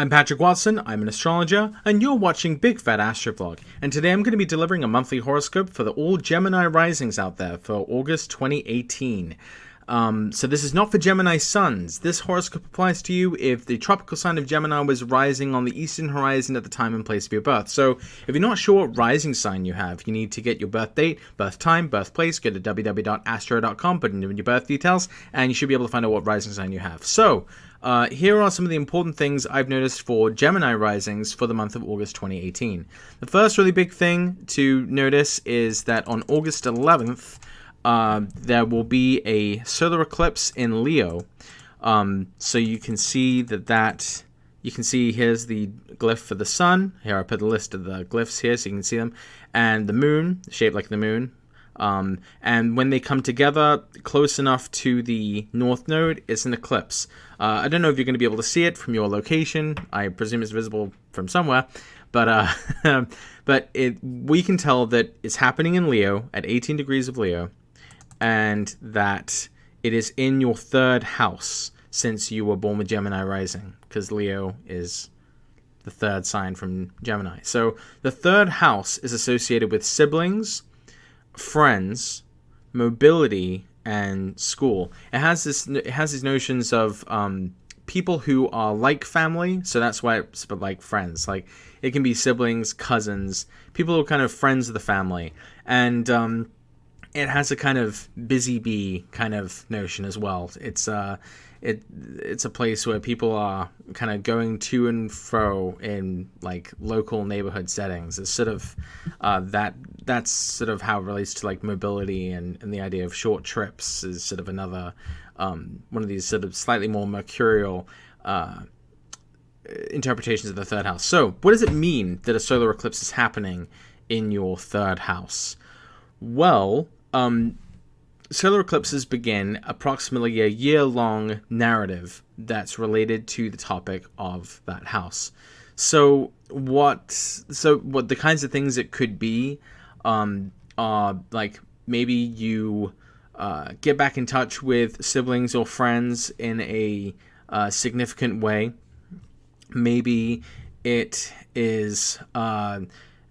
I'm Patrick Watson, I'm an astrologer, and you're watching Big Fat Astrovlog, and today I'm going to be delivering a monthly horoscope for all Gemini risings out there for August 2018. So this is not for Gemini suns. This horoscope applies to you if the tropical sign of Gemini was rising on the eastern horizon at the time and place of your birth. So if you're not sure what rising sign you have, you need to get your birth date, birth time, birthplace, go to www.astro.com, put in your birth details, and you should be able to find out what rising sign you have. So here are some of the important things I've noticed for Gemini risings for the month of August 2018. The first really big thing to notice is that on August 11th, there will be a solar eclipse in Leo. So you can see you can see here's the glyph for the sun. Here I put a list of the glyphs here so you can see them. And the moon, shaped like the moon. And when they come together close enough to the north node, it's an eclipse. I don't know if you're going to be able to see it from your location. I presume it's visible from somewhere. But we can tell that it's happening in Leo at 18 degrees of Leo, and that it is in your third house since you were born with Gemini rising, because Leo is the third sign from Gemini. So the third house is associated with siblings, friends, mobility, and school. It has these notions of people who are like family, so that's why it's like friends. Like it can be siblings, cousins, people who are kind of friends of the family, and it has a kind of busy bee kind of notion as well. It's a place where people are kind of going to and fro in like local neighborhood settings. It's sort of that's sort of how it relates to like mobility and the idea of short trips is sort of another one of these sort of slightly more mercurial interpretations of the third house. So what does it mean that a solar eclipse is happening in your third house? Well, solar eclipses begin approximately a year-long narrative that's related to the topic of that house. So what the kinds of things it could be are like maybe you get back in touch with siblings or friends in a significant way. Maybe it is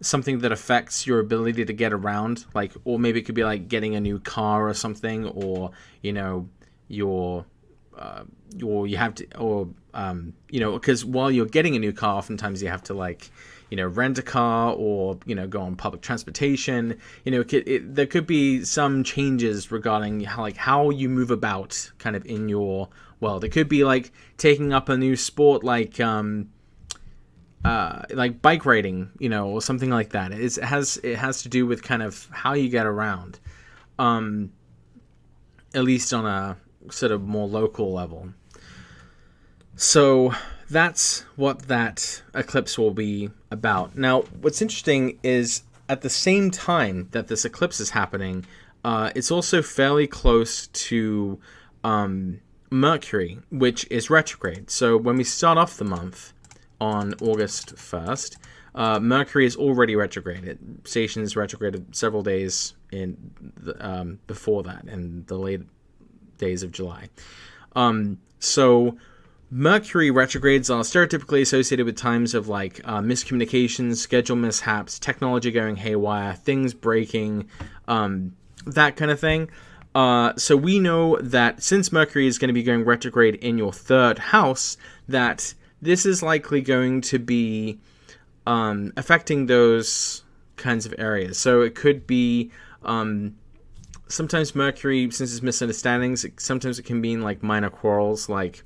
something that affects your ability to get around, like, or maybe it could be like getting a new car or something, or you know, you have to, or you know, because while you're getting a new car, oftentimes you have to like, you know, rent a car or you know go on public transportation. You know, there could be some changes regarding how you move about, kind of in your world. It could be like taking up a new sport, like bike riding, you know, or something like that. It has to do with kind of how you get around, at least on a sort of more local level. So that's what that eclipse will be about. Now, what's interesting is at the same time that this eclipse is happening, it's also fairly close to Mercury, which is retrograde. So when we start off the month, on August 1st, Mercury is already retrograde. It stations retrograded several days in before that, in the late days of July. So Mercury retrogrades are stereotypically associated with times of like miscommunications, schedule mishaps, technology going haywire, things breaking, that kind of thing. So we know that since Mercury is going to be going retrograde in your third house, that this is likely going to be affecting those kinds of areas. So it could be sometimes Mercury, since it's misunderstandings, sometimes it can mean like minor quarrels, like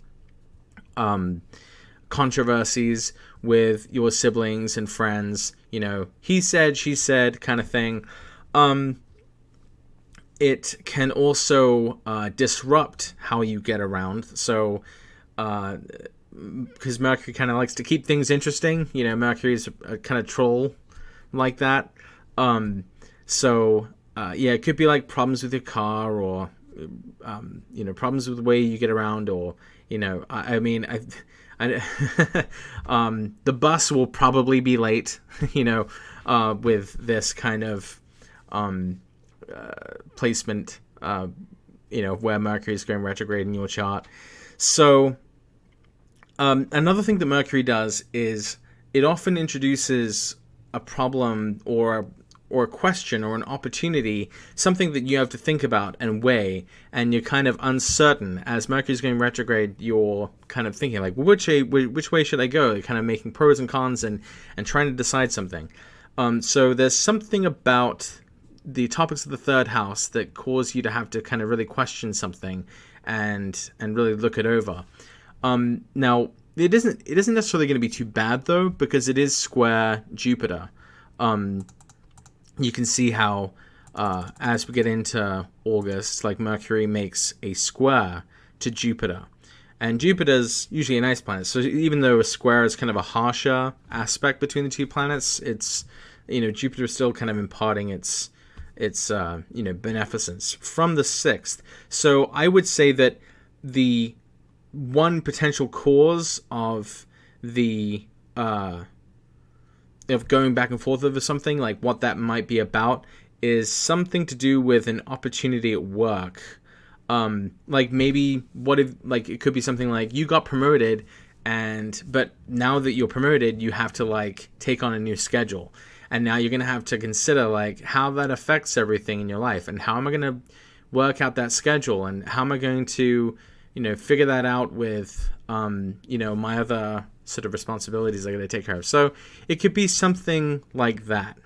controversies with your siblings and friends. You know, he said, she said kind of thing. It can also disrupt how you get around. So because Mercury kind of likes to keep things interesting. You know, Mercury is a kind of troll like that. Yeah, it could be like problems with your car, or you know, problems with the way you get around, or you know, the bus will probably be late. You know, with this kind of placement. You know, where Mercury is going retrograde in your chart. So Another thing that Mercury does is it often introduces a problem or a question or an opportunity, something that you have to think about and weigh, and you're kind of uncertain. As Mercury's going retrograde, you're kind of thinking like, which way should I go? You're kind of making pros and cons and trying to decide something. So there's something about the topics of the third house that cause you to have to kind of really question something and really look it over. Now it isn't necessarily going to be too bad though, because it is square Jupiter. You can see how as we get into August, like Mercury makes a square to Jupiter. And Jupiter's usually a nice planet. So even though a square is kind of a harsher aspect between the two planets, it's, Jupiter is still kind of imparting its beneficence from the 6th. So I would say that the one potential cause of the of going back and forth over something, like what that might be about, is something to do with an opportunity at work. Like maybe what if, like, it could be something like you got promoted, but now that you're promoted, you have to like take on a new schedule, and now you're gonna have to consider like how that affects everything in your life, and how am I gonna work out that schedule, and how am I going to figure that out with my other sort of responsibilities I got to take care of. So it could be something like that.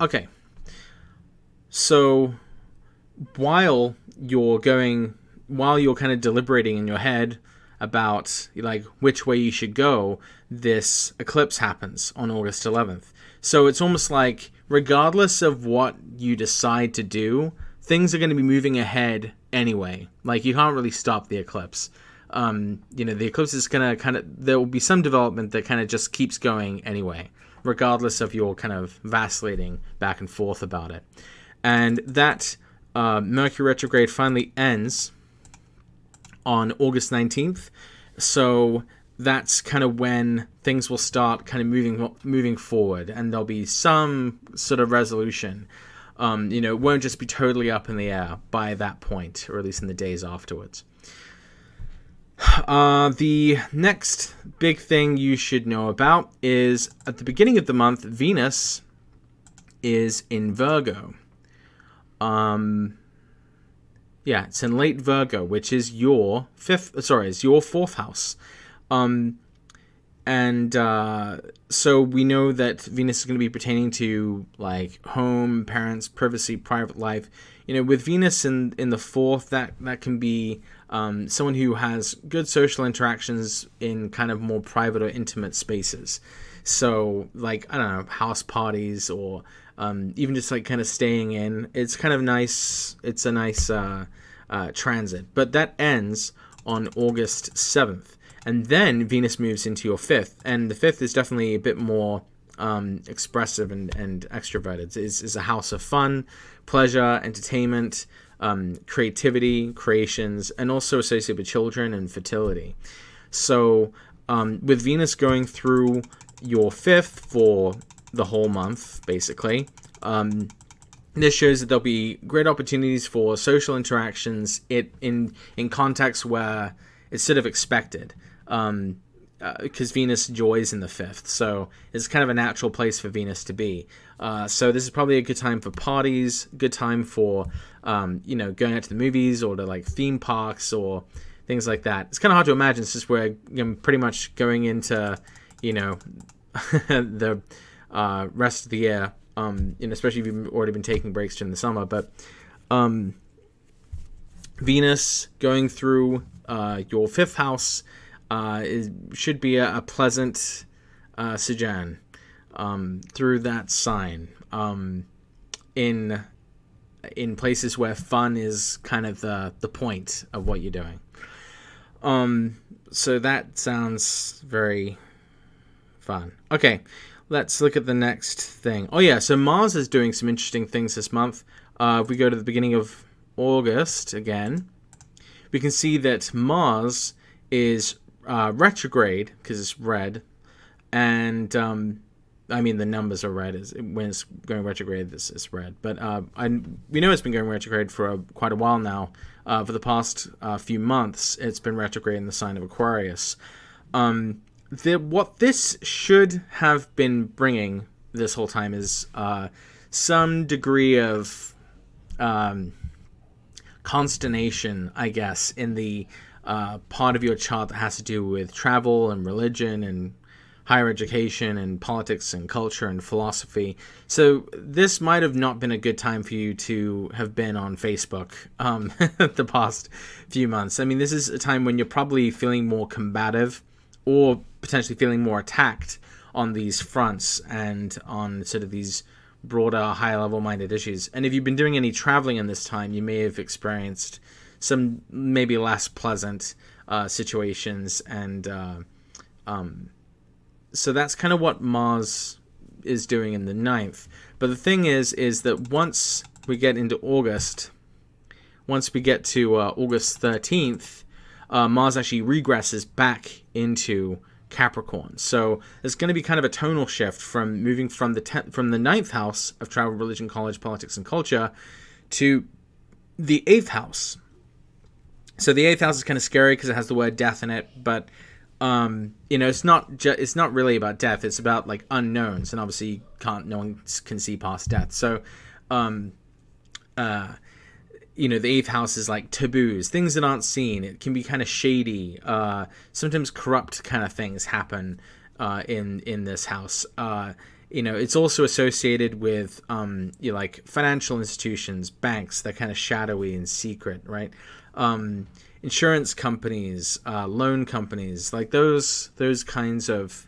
Okay. So while you're kind of deliberating in your head about like which way you should go, this eclipse happens on August 11th. So it's almost like regardless of what you decide to do, things are going to be moving ahead anyway. Like you can't really stop the eclipse. The eclipse is going to there will be some development that kind of just keeps going anyway, regardless of your kind of vacillating back and forth about it. And that Mercury retrograde finally ends on August 19th. So that's kind of when things will start kind of moving forward, and there'll be some sort of resolution. It won't just be totally up in the air by that point, or at least in the days afterwards. The next big thing you should know about is at the beginning of the month, Venus is in Virgo. It's in late Virgo, which is your fourth house. So we know that Venus is going to be pertaining to like home, parents, privacy, private life. With Venus in the fourth, that can be someone who has good social interactions in kind of more private or intimate spaces. So like, I don't know, house parties, or even just like kind of staying in. It's kind of nice. It's a nice transit. But that ends on August 7th. And then Venus moves into your 5th. And the 5th is definitely a bit more expressive and extroverted. It's a house of fun, pleasure, entertainment, creativity, creations, and also associated with children and fertility. So with Venus going through your 5th for the whole month, basically, this shows that there'll be great opportunities for social interactions in contexts where it's sort of expected. Because Venus joys in the 5th, so it's kind of a natural place for Venus to be. So this is probably a good time for parties, good time for going out to the movies or to like theme parks or things like that. It's kind of hard to imagine since we're pretty much going into the rest of the year, especially if you've already been taking breaks during the summer. But Venus going through your 5th house should be a pleasant sojourn through that sign in places where fun is kind of the point of what you're doing. So that sounds very fun. Okay, let's look at the next thing. Oh yeah, so Mars is doing some interesting things this month. If we go to the beginning of August again, we can see that Mars is retrograde because it's red, and I mean, the numbers are red. When it's going retrograde, this is red. But we know it's been going retrograde for quite a while now. For the past few months, it's been retrograde in the sign of Aquarius. What this should have been bringing this whole time is some degree of consternation, I guess, in the part of your chart that has to do with travel and religion and higher education and politics and culture and philosophy. So this might have not been a good time for you to have been on Facebook the past few months. I mean, this is a time when you're probably feeling more combative or potentially feeling more attacked on these fronts and on sort of these broader, high-level minded issues. And if you've been doing any traveling in this time, you may have experienced some maybe less pleasant situations. And so that's kind of what Mars is doing in the 9th. But the thing is that once we get into August, once we get to August 13th, Mars actually regresses back into Capricorn. So there's going to be kind of a tonal shift from moving from the 9th house of travel, religion, college, politics, and culture to the 8th house. So the 8th house is kind of scary because it has the word death in it, but it's not really about death. It's about like unknowns, and obviously no one can see past death. So the 8th house is like taboos, things that aren't seen. It can be kind of shady. Sometimes corrupt kind of things happen in this house. It's also associated with like financial institutions, banks. They're kind of shadowy and secret, right? Insurance companies, loan companies, like those kinds of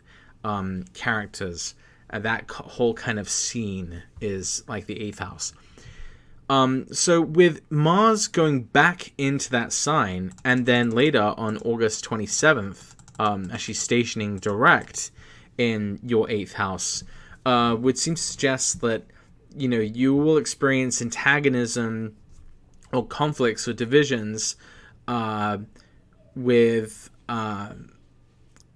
characters. That whole kind of scene is like the 8th house. So with Mars going back into that sign, and then later on August 27th, actually stationing direct in your 8th house, would seem to suggest that, you will experience antagonism or conflicts or divisions with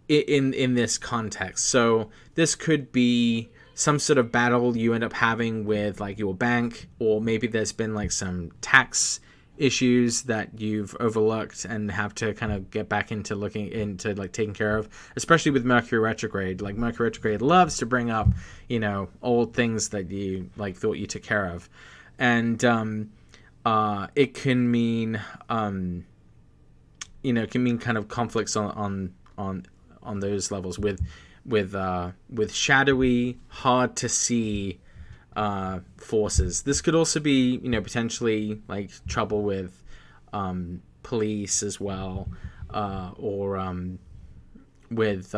in this context. So this could be some sort of battle you end up having with like your bank, or maybe there's been like some tax issues that you've overlooked and have to kind of get back into looking into like taking care of, especially with Mercury retrograde. Like Mercury retrograde loves to bring up, old things that you like thought you took care of. And it can mean kind of conflicts on those levels with shadowy, hard to see forces. This could also be, potentially like trouble with police as well, or with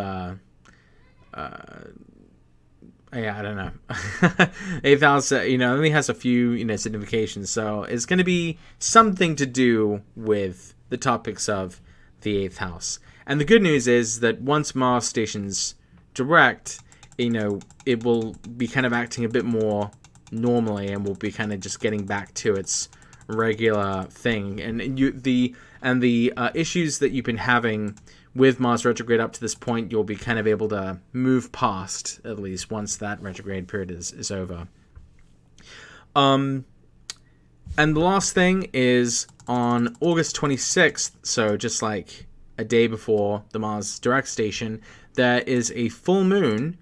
I don't know. 8th house, only has a few, significations. So it's going to be something to do with the topics of the 8th house. And the good news is that once Mars stations direct, it will be kind of acting a bit more normally, and will be kind of just getting back to its regular thing. And the issues that you've been having with Mars retrograde up to this point, you'll be kind of able to move past, at least once that retrograde period is over. And the last thing is on August 26th, so just like a day before the Mars direct station, there is a full moon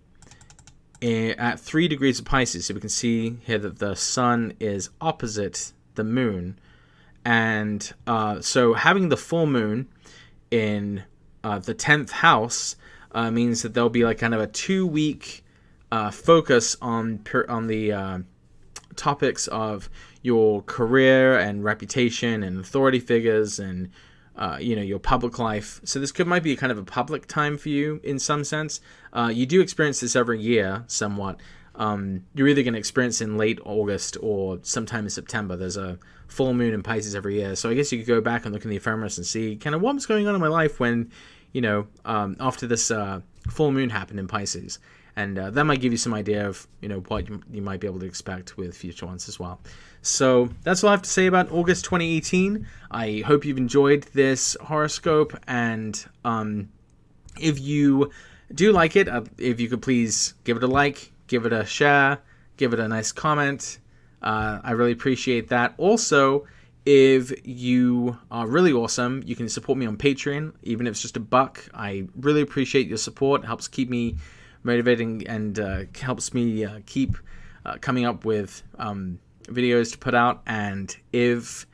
at 3 degrees of Pisces. So we can see here that the sun is opposite the moon. And so having the full moon in the 10th house means that there'll be like kind of a 2-week focus on the topics of your career and reputation and authority figures and your public life. So this might be kind of a public time for you in some sense. You do experience this every year somewhat. You're either going to experience in late August or sometime in September. There's a full moon in Pisces every year. So I guess you could go back and look in the ephemeris and see kind of what was going on in my life when, after this full moon happened in Pisces. And that might give you some idea of, what you might be able to expect with future ones as well. So that's all I have to say about August 2018. I hope you've enjoyed this horoscope. And if you do like it, if you could please give it a like, give it a share, give it a nice comment. I really appreciate that. Also, if you are really awesome, you can support me on Patreon, even if it's just $1. I really appreciate your support. It helps keep me motivating and helps me keep coming up with videos to put out. And if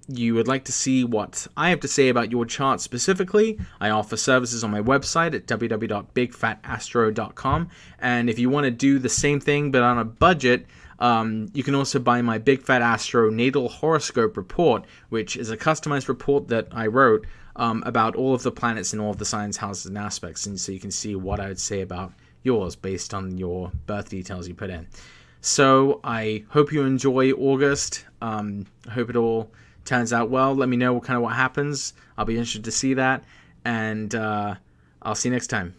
you would like to see what I have to say about your chart specifically, I offer services on my website at www.bigfatastro.com. And if you want to do the same thing but on a budget, you can also buy my Big Fat Astro Natal Horoscope report, which is a customized report that I wrote about all of the planets and all of the signs, houses, and aspects. And so you can see what I would say about yours based on your birth details you put in. So I hope you enjoy August. I hope it all turns out well. Let me know what happens. I'll be interested to see that. And I'll see you next time.